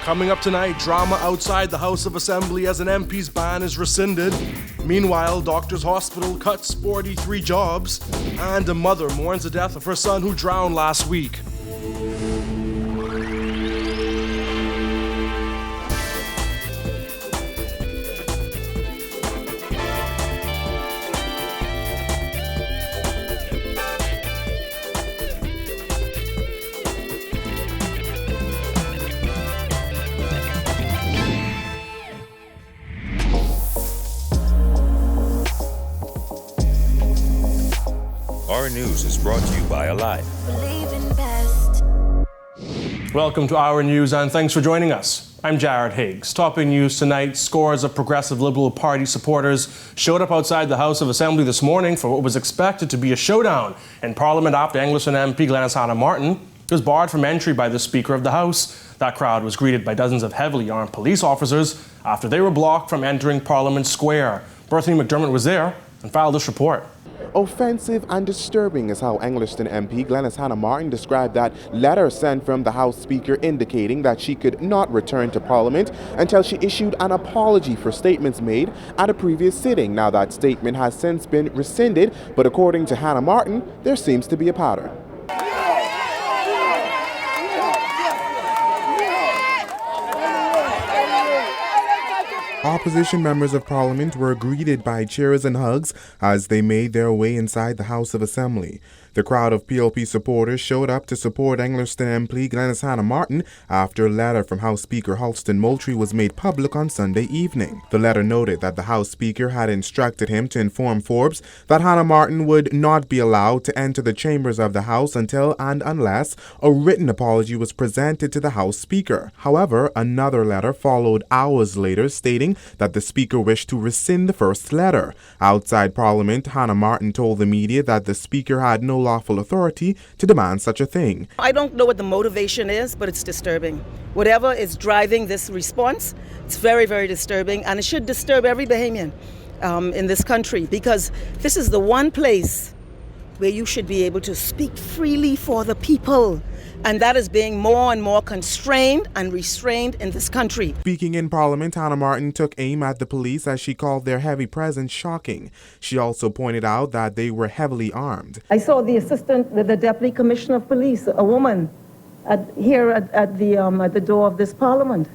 Coming up tonight, drama outside the House of Assembly as an MP's ban is rescinded. Meanwhile, Doctors Hospital cuts 43 jobs. And a mother mourns the death of her son who drowned last week. Our News is brought to you by Alive. Welcome to Our News and thanks for joining us. I'm Jared Higgs. Topping news tonight, scores of Progressive Liberal Party supporters showed up outside the House of Assembly this morning for what was expected to be a showdown in Parliament after Anglican MP Hannah Martin was barred from entry by the Speaker of the House. That crowd was greeted by dozens of heavily armed police officers after they were blocked from entering Parliament Square. Bethany McDermott was there and filed this report. Offensive and disturbing is how Anglican MP Hannah Martin described that letter sent from the House Speaker indicating that she could not return to Parliament until she issued an apology for statements made at a previous sitting. Now that statement has since been rescinded, but according to Hannah Martin, there seems to be a pattern. Opposition members of Parliament were greeted by cheers and hugs as they made their way inside the House of Assembly. The crowd of PLP supporters showed up to support Anglican MP Hannah Martin after a letter from House Speaker Halston Moultrie was made public on Sunday evening. The letter noted that the House Speaker had instructed him to inform Forbes that Hannah Martin would not be allowed to enter the chambers of the House until and unless a written apology was presented to the House Speaker. However, another letter followed hours later stating that the Speaker wished to rescind the first letter. Outside Parliament, Hannah Martin told the media that the Speaker had no lawful authority to demand such a thing. I don't know what the motivation is, but it's disturbing. Whatever is driving this response, it's very, very disturbing, and it should disturb every Bahamian in this country, because this is the one place where you should be able to speak freely for the people. And that is being more and more constrained and restrained in this country. Speaking in Parliament, Hannah Martin took aim at the police as she called their heavy presence shocking. She also pointed out that they were heavily armed. I saw the Deputy Commissioner of Police, a woman, at the door of this Parliament.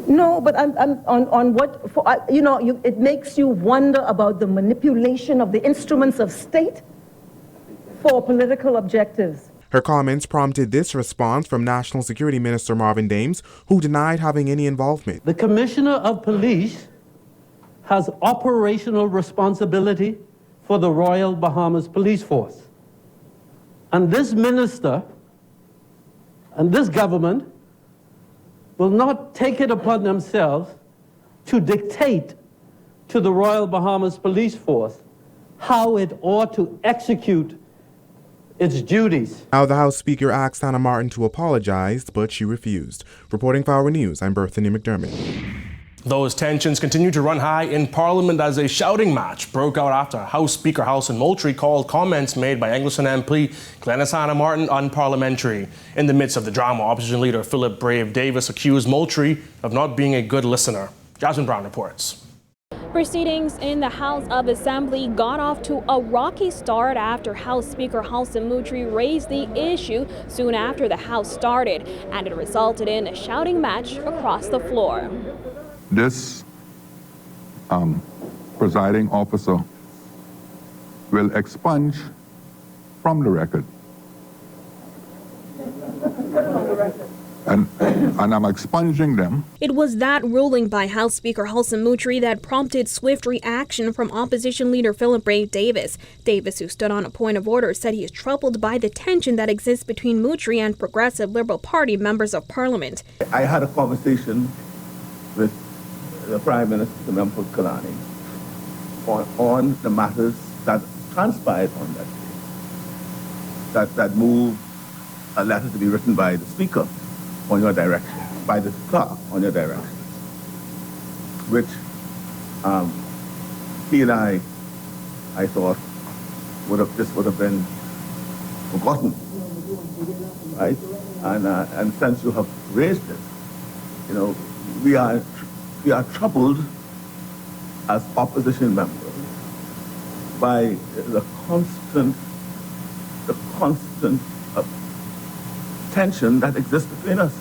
No, but I'm on what, it makes you wonder about the manipulation of the instruments of state for political objectives. Her comments prompted this response from National Security Minister Marvin, who denied having any involvement. The Commissioner of Police has operational responsibility for the Royal Bahamas Police Force. And this minister and this government will not take it upon themselves to dictate to the Royal Bahamas Police Force how it ought to execute its duties. Now the House Speaker asked Hannah Martin to apologize, but she refused. Reporting for Our News, I'm Bethany McDermott. Those tensions continue to run high in Parliament as a shouting match broke out after House Speaker Halston Moultrie called comments made by Anglican MP Hannah Martin unparliamentary. In the midst of the drama, Opposition Leader Philip "Brave" Davis accused Moultrie of not being a good listener. Jasmine Brown reports. Proceedings in the House of Assembly got off to a rocky start after House Speaker Halston Moultrie raised the issue soon after the House started, and it resulted in a shouting match across the floor. This presiding officer will expunge from the record. And I'm expunging them. It was that ruling by House Speaker Halston Moultrie that prompted swift reaction from Opposition Leader Philip "Brave" Davis. Davis, who stood on a point of order, said he is troubled by the tension that exists between Moultrie and Progressive Liberal Party members of Parliament. I had a conversation with the Prime Minister, Memphis Kalani, on the matters that transpired on that day. That moved a letter to be written by the Speaker on your direction, by the clerk on your direction, which he and I thought this would have been forgotten right? And since you have raised this, you know, we are troubled as opposition members by the constant tension that exists between us.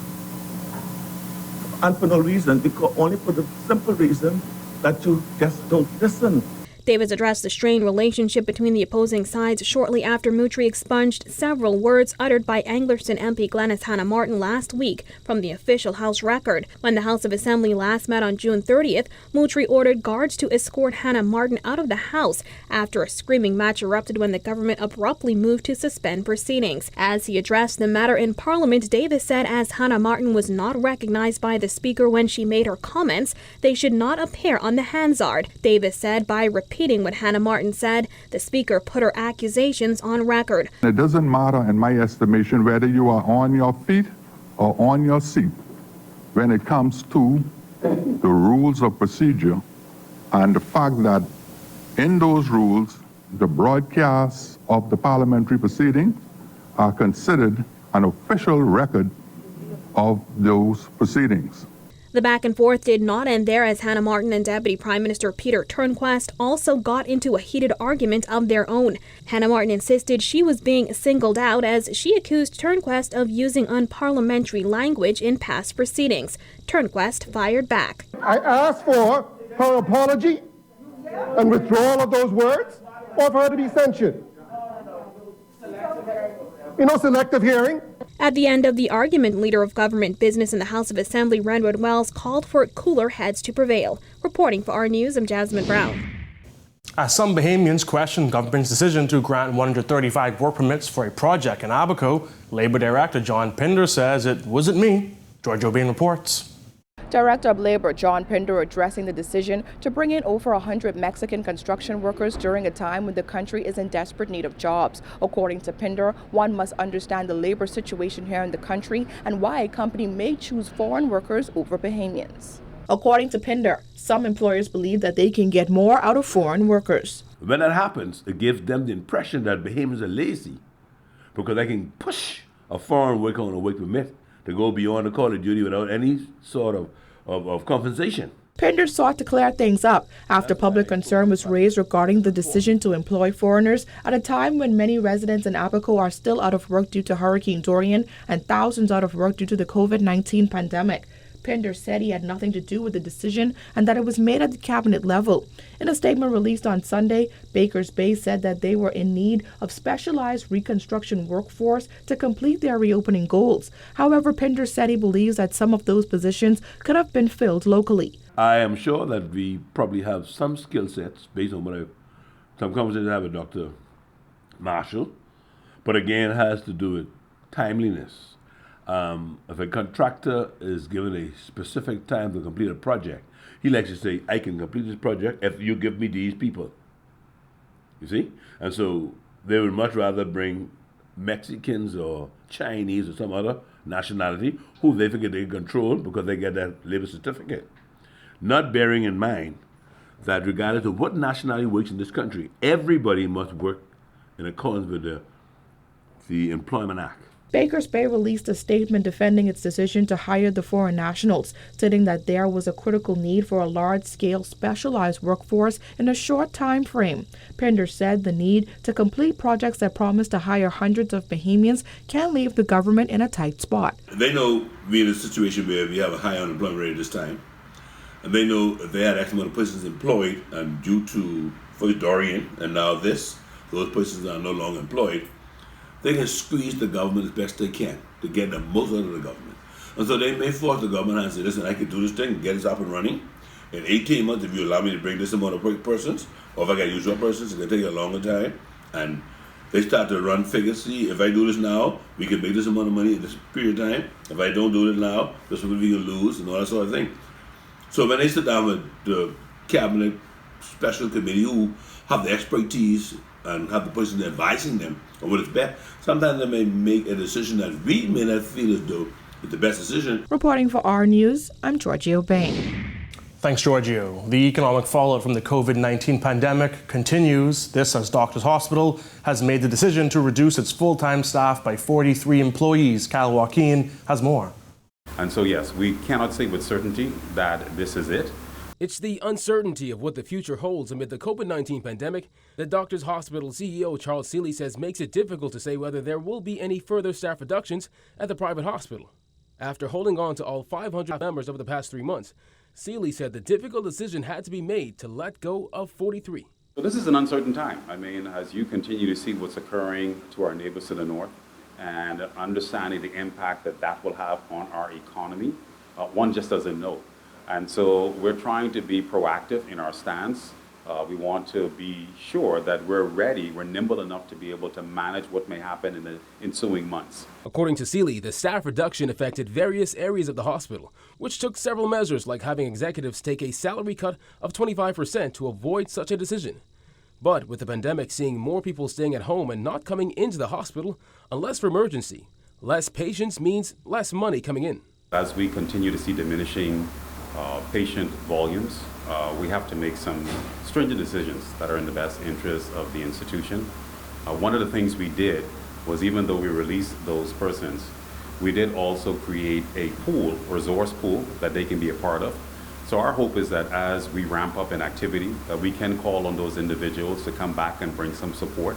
And for no reason, only for the simple reason that you just don't listen. Davis addressed the strained relationship between the opposing sides shortly after Moutrie expunged several words uttered by Anglerston MP Glenys Hannah Martin last week from the official House record. When the House of Assembly last met on June 30th, Moutrie ordered guards to escort Hannah Martin out of the House after a screaming match erupted when the government abruptly moved to suspend proceedings. As he addressed the matter in Parliament, Davis said as Hannah Martin was not recognized by the Speaker when she made her comments, they should not appear on the Hansard. Davis said by repeating what Hannah Martin said, the Speaker put her accusations on record. It doesn't matter, in my estimation, whether you are on your feet or on your seat when it comes to the rules of procedure and the fact that in those rules, the broadcasts of the parliamentary proceedings are considered an official record of those proceedings. The back and forth did not end there, as Hannah Martin and Deputy Prime Minister Peter Turnquest also got into a heated argument of their own. Hannah Martin insisted she was being singled out as she accused Turnquest of using unparliamentary language in past proceedings. Turnquest fired back. I asked for her apology and withdrawal of those words, or for her to be censured. Selective hearing. At the end of the argument, Leader of Government Business in the House of Assembly, Renwood Wells, called for cooler heads to prevail. Reporting for our News, I'm Jasmine Brown. As some Bahamians question government's decision to grant 135 work permits for a project in Abaco, Labour Director John Pinder says it wasn't me. George O'Bain reports. Director of Labor John Pinder addressing the decision to bring in over 100 Mexican construction workers during a time when the country is in desperate need of jobs. According to Pinder, one must understand the labor situation here in the country and why a company may choose foreign workers over Bahamians. According to Pinder, some employers believe that they can get more out of foreign workers. When that happens, it gives them the impression that Bahamians are lazy because they can push a foreign worker on a work permit to go beyond the call of duty without any sort of compensation. Pinder sought to clear things up after public concern was raised regarding the decision to employ foreigners at a time when many residents in Abaco are still out of work due to Hurricane Dorian and thousands out of work due to the COVID-19 pandemic. Pinder said he had nothing to do with the decision and that it was made at the cabinet level. In a statement released on Sunday, Bakers Bay said that they were in need of specialized reconstruction workforce to complete their reopening goals. However, Pinder said he believes that some of those positions could have been filled locally. I am sure that we probably have some skill sets based on what some conversations I have with Dr. Marshall, but again, it has to do with timeliness. If a contractor is given a specific time to complete a project, he likes to say, I can complete this project if you give me these people. You see? And so they would much rather bring Mexicans or Chinese or some other nationality who they figure they control because they get that labor certificate. Not bearing in mind that regardless of what nationality works in this country, everybody must work in accordance with the Employment Act. Bakers Bay released a statement defending its decision to hire the foreign nationals, stating that there was a critical need for a large-scale specialized workforce in a short time frame. Pinder said the need to complete projects that promise to hire hundreds of Bahamians can leave the government in a tight spot. They know we're in a situation where we have a high unemployment rate this time, and they know if they had X amount of persons employed, and due to first Dorian and now this, those persons are no longer employed, they can squeeze the government as best they can to get the most out of the government. And so they may force the government and say, listen, I can do this thing and get this up and running in 18 months if you allow me to bring this amount of persons, or if I can use your persons, it can take a longer time. And they start to run figures, see, if I do this now, we can make this amount of money in this period of time. If I don't do it now, this is what we can lose and all that sort of thing. So when they sit down with the cabinet special committee who have the expertise and have the person advising them on what is best, sometimes they may make a decision that we may not feel as though it's the best decision. Reporting for our News, I'm Georgie O'Bain. Thanks, Giorgio. The economic fallout from the COVID-19 pandemic continues. This as Doctors Hospital has made the decision to reduce its full-time staff by 43 employees. Cal Joaquin has more. And so, yes, we cannot say with certainty that this is it. It's the uncertainty of what the future holds amid the COVID-19 pandemic that Doctors Hospital CEO Charles Seeley says makes it difficult to say whether there will be any further staff reductions at the private hospital. After holding on to all 500 members over the past 3 months, Seeley said the difficult decision had to be made to let go of 43. So this is an uncertain time. I mean, as you continue to see what's occurring to our neighbors to the north and understanding the impact that that will have on our economy, one just doesn't know. And so we're trying to be proactive in our stance. We want to be sure that we're ready, we're nimble enough to be able to manage what may happen in the ensuing months. According to Seeley, the staff reduction affected various areas of the hospital, which took several measures like having executives take a salary cut of 25% to avoid such a decision. But with the pandemic seeing more people staying at home and not coming into the hospital unless for emergency, less patients means less money coming in. As we continue to see diminishing patient volumes, we have to make some stringent decisions that are in the best interest of the institution. One of the things we did was, even though we released those persons, we did also create a pool, resource pool, that they can be a part of. So our hope is that as we ramp up in activity, that we can call on those individuals to come back and bring some support.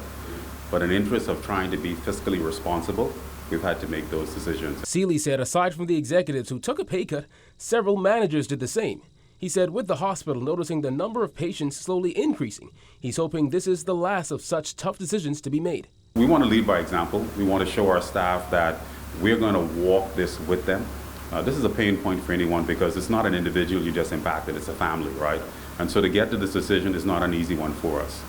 But in the interest of trying to be fiscally responsible, we've had to make those decisions. Seeley said aside from the executives who took a pay cut, several managers did the same. He said with the hospital noticing the number of patients slowly increasing, he's hoping this is the last of such tough decisions to be made. We want to lead by example. We want to show our staff that we're going to walk this with them. This is a pain point for anyone because it's not an individual you just impacted, it's a family, right? And so to get to this decision is not an easy one for us.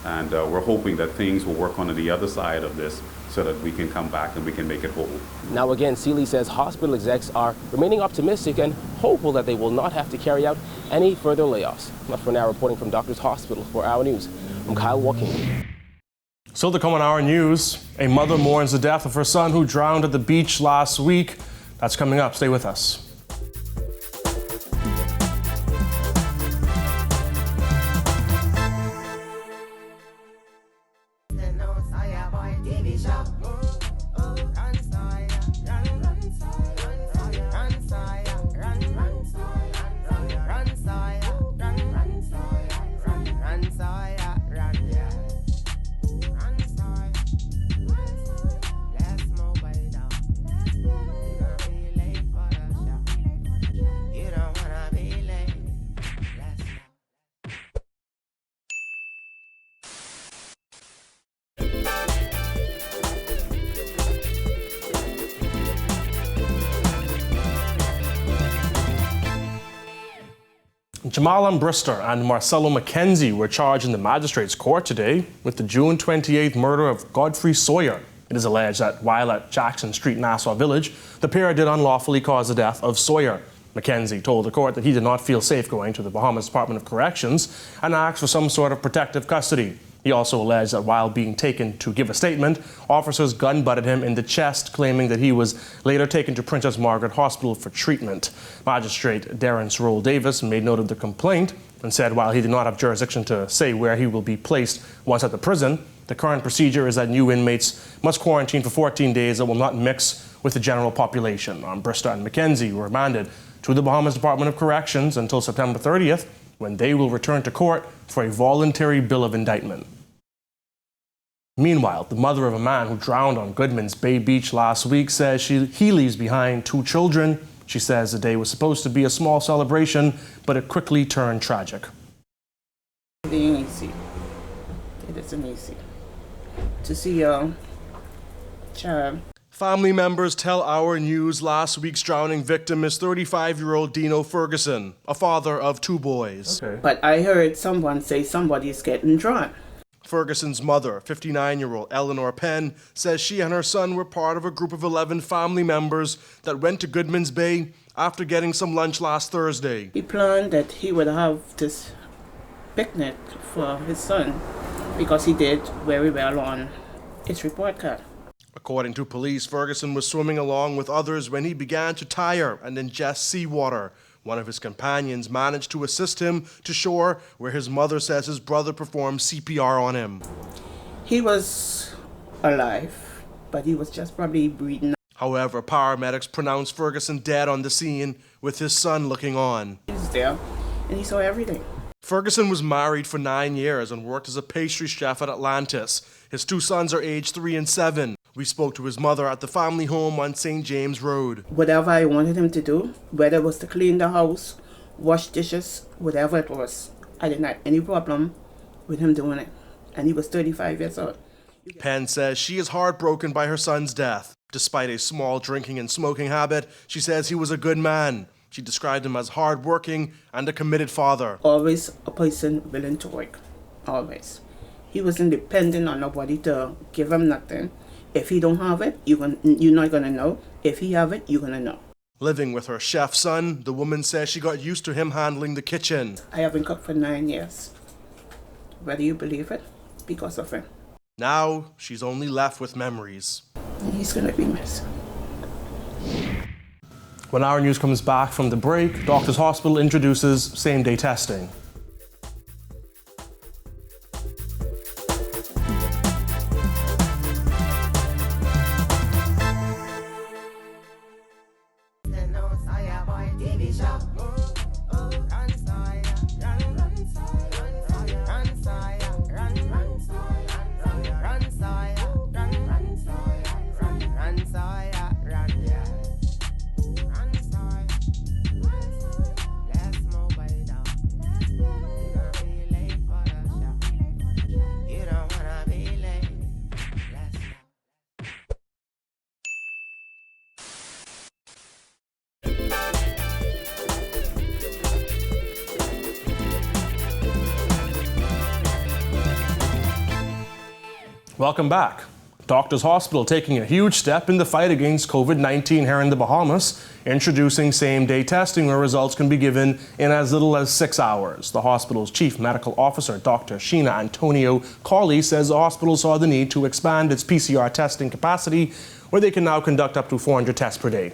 And we're hoping that things will work on the other side of this so that we can come back and we can make it whole. Now again, Seeley says hospital execs are remaining optimistic and hopeful that they will not have to carry out any further layoffs. But for now, reporting from Doctors Hospital for Our News, I'm Kyle Joaquin. So to come on Our News, a mother mourns the death of her son who drowned at the beach last week. That's coming up. Stay with us. Jamal Ambrister and Marcelo McKenzie were charged in the magistrate's court today with the June 28th murder of Godfrey Sawyer. It is alleged that while at Jackson Street, Nassau Village, the pair did unlawfully cause the death of Sawyer. McKenzie told the court that he did not feel safe going to the Bahamas Department of Corrections and asked for some sort of protective custody. He also alleged that while being taken to give a statement, officers gun-butted him in the chest, claiming that he was later taken to Princess Margaret Hospital for treatment. Magistrate Darren Sroll Davis made note of the complaint and said while he did not have jurisdiction to say where he will be placed once at the prison, the current procedure is that new inmates must quarantine for 14 days that will not mix with the general population. Ambrister and McKenzie were remanded to the Bahamas Department of Corrections until September 30th, when they will return to court for a voluntary bill of indictment. Meanwhile, the mother of a man who drowned on Goodman's Bay Beach last week says he leaves behind 2 children. She says the day was supposed to be a small celebration, but it quickly turned tragic. It ain't easy. It isn't easy to see your child. Family members tell Our News last week's drowning victim is 35-year-old Dino Ferguson, a father of 2 boys. Okay. But I heard someone say somebody's getting drowned. Ferguson's mother, 59-year-old Eleanor Penn, says she and her son were part of a group of 11 family members that went to Goodman's Bay after getting some lunch last Thursday. He planned that he would have this picnic for his son because he did very well on his report card. According to police, Ferguson was swimming along with others when he began to tire and ingest seawater. One of his companions managed to assist him to shore, where his mother says his brother performed CPR on him. He was alive, but he was just probably breathing. However, paramedics pronounced Ferguson dead on the scene, with his son looking on. He's there, and he saw everything. Ferguson was married for 9 years and worked as a pastry chef at Atlantis. His 2 sons are aged 3 and 7. We spoke to his mother at the family home on St. James Road. Whatever I wanted him to do, whether it was to clean the house, wash dishes, whatever it was, I didn't have any problem with him doing it. And he was 35 years old. Penn says she is heartbroken by her son's death. Despite a small drinking and smoking habit, she says he was a good man. She described him as hardworking and a committed father. Always a person willing to work, always. He wasn't dependent on nobody to give him nothing. If he don't have it, you're not going to know. If he have it, you're going to know. Living with her chef son, the woman says she got used to him handling the kitchen. I haven't cooked for 9 years. Whether you believe it, because of him. Now, she's only left with memories. And he's going to be missed. When Our News comes back from the break, Doctors Hospital introduces same-day testing. Welcome back. Doctors Hospital taking a huge step in the fight against COVID-19 here in the Bahamas, introducing same-day testing where results can be given in as little as 6 hours. The hospital's chief medical officer, Dr. Sheena Antonio Cawley, says the hospital saw the need to expand its PCR testing capacity, where they can now conduct up to 400 tests per day.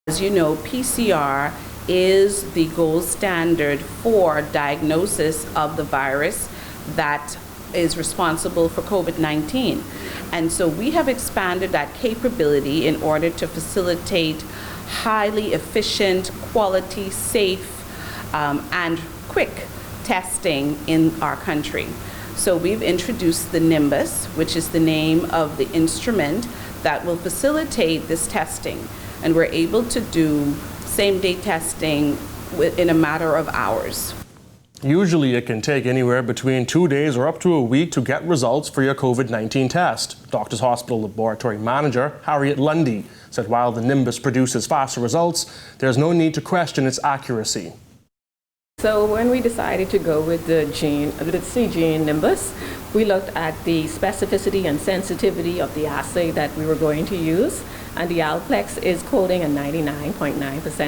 As you know, PCR is the gold standard for diagnosis of the virus that is responsible for COVID-19. And so we have expanded that capability in order to facilitate highly efficient, quality, safe, and quick testing in our country. So we've introduced the Nimbus, which is the name of the instrument that will facilitate this testing. And we're able to do same-day testing in a matter of hours. Usually it can take anywhere between 2 days or up to a week to get results for your COVID-19 test. Doctors Hospital Laboratory Manager Harriet Lundy said while the Nimbus produces faster results, there's no need to question its accuracy. So when we decided to go with the C-gene Nimbus, we looked at the specificity and sensitivity of the assay that we were going to use, and the Alplex is quoting a 99.9%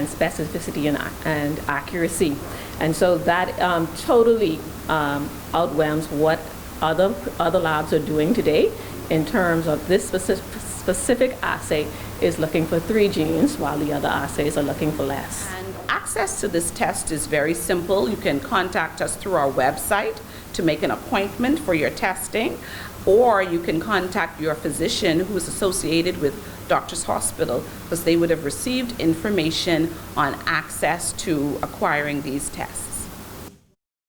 specificity and accuracy. And so that totally outwhelms what other labs are doing today in terms of this specific assay is looking for 3 genes, while the other assays are looking for less. And access to this test is very simple. You can contact us through our website to make an appointment for your testing, or you can contact your physician who is associated with Doctors Hospital, because they would have received information on access to acquiring these tests.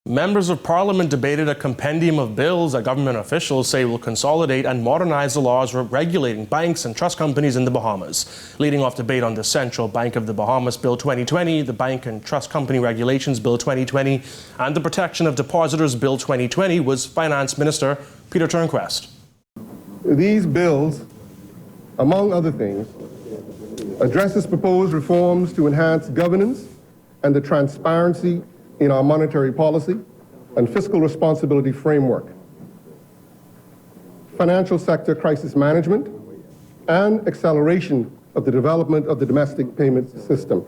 Members of Parliament debated a compendium of bills that government officials say will consolidate and modernize the laws regulating banks and trust companies in the Bahamas. Leading off debate on the Central Bank of the Bahamas Bill 2020, the Bank and Trust Company Regulations Bill 2020, and the Protection of Depositors Bill 2020 was Finance Minister Peter Turnquest. These bills, among other things, addresses proposed reforms to enhance governance and the transparency in our monetary policy and fiscal responsibility framework, financial sector crisis management, and acceleration of the development of the domestic payments system.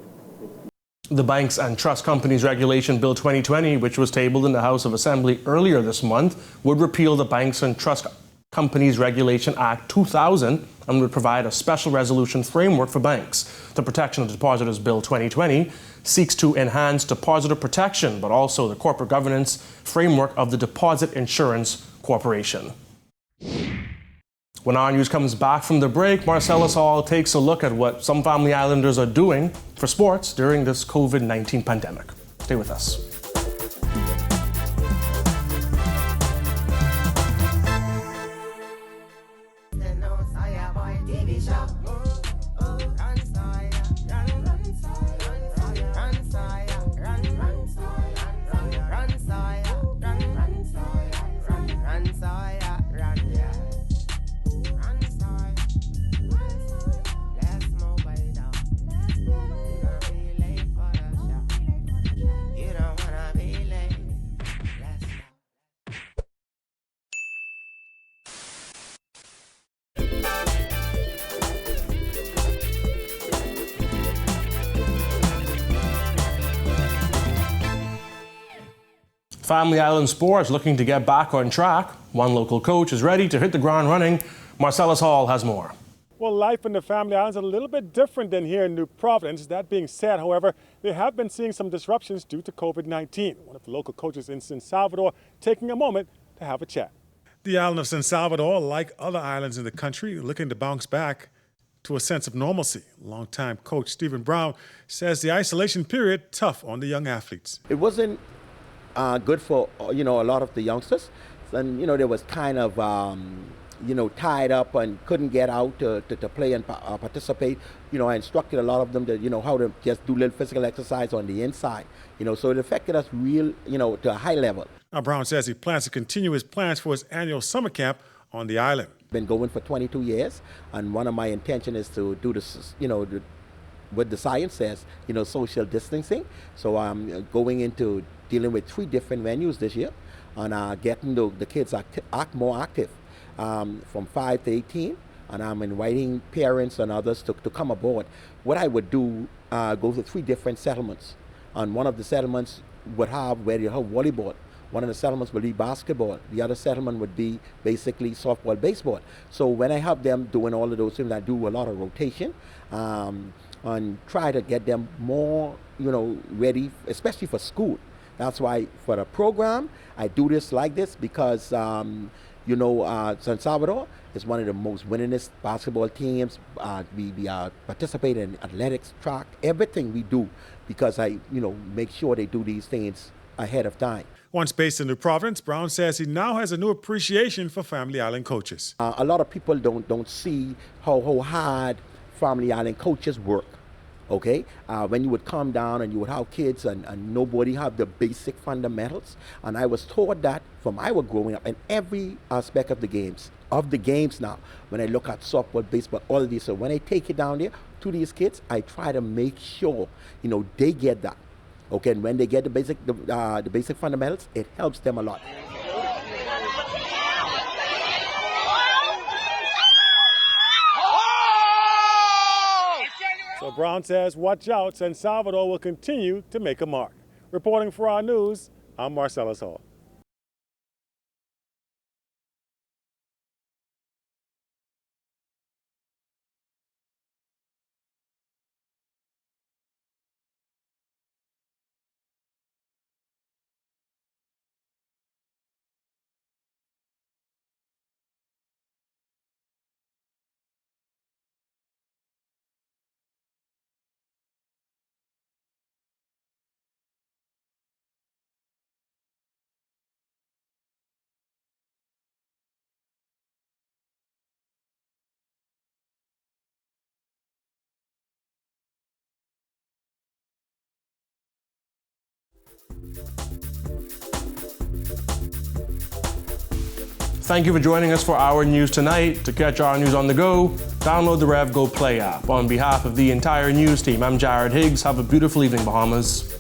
The Banks and Trust Companies Regulation Bill 2020, which was tabled in the House of Assembly earlier this month, would repeal the Banks and Trust Companies Regulation Act 2000 and would provide a special resolution framework for banks. The Protection of Depositors Bill 2020 seeks to enhance depositor protection, but also the corporate governance framework of the Deposit Insurance Corporation. When our news comes back from the break, Marcellus Hall takes a look at what some Family Islanders are doing for sports during this COVID-19 pandemic. Stay with us. Family Island sports looking to get back on track. One local coach is ready to hit the ground running. Marcellus Hall has more. Well, life in the Family Islands is a little bit different than here in New Providence. That being said, however, they have been seeing some disruptions due to COVID-19. One of the local coaches in San Salvador taking a moment to have a chat. The island of San Salvador, like other islands in the country, looking to bounce back to a sense of normalcy. Longtime coach Stephen Brown says the isolation period tough on the young athletes. It wasn't good for a lot of the youngsters, and they was kind of tied up and couldn't get out to play and participate. I instructed a lot of them to how to just do little physical exercise on the inside. So it affected us real to a high level. Now Brown says he plans to continue his plans for his annual summer camp on the island. Been going for 22 years, and one of my intention is to do this, what the science says, social distancing. So I'm going into dealing with 3 different venues this year, and getting the kids more active from 5 to 18, and I'm inviting parents and others to come aboard. What I would do, go to 3 different settlements, and one of the settlements would have where you have volleyball. One of the settlements would be basketball. The other settlement would be basically softball, baseball. So when I have them doing all of those things, I do a lot of rotation and try to get them more, ready, especially for school. That's why for the program, I do this like this because, San Salvador is one of the most winningest basketball teams. We participate in athletics, track, everything we do because I, make sure they do these things ahead of time. Once based in New Providence, Brown says he now has a new appreciation for Family Island coaches. A lot of people don't see how hard Family Island coaches work. Okay, when you would come down and you would have kids and nobody have the basic fundamentals, and I was taught that from I was growing up in every aspect of the games. Now, when I look at softball, baseball, all of these, so when I take it down there to these kids, I try to make sure they get that. Okay, and when they get the basic fundamentals, it helps them a lot. So Brown says, watch out, San Salvador will continue to make a mark. Reporting for our news, I'm Marcellus Hall. Thank you for joining us for Our News Tonight. To catch our news on the go, download the Rev Go Play app. On behalf of the entire news team, I'm Jared Higgs. Have a beautiful evening, Bahamas.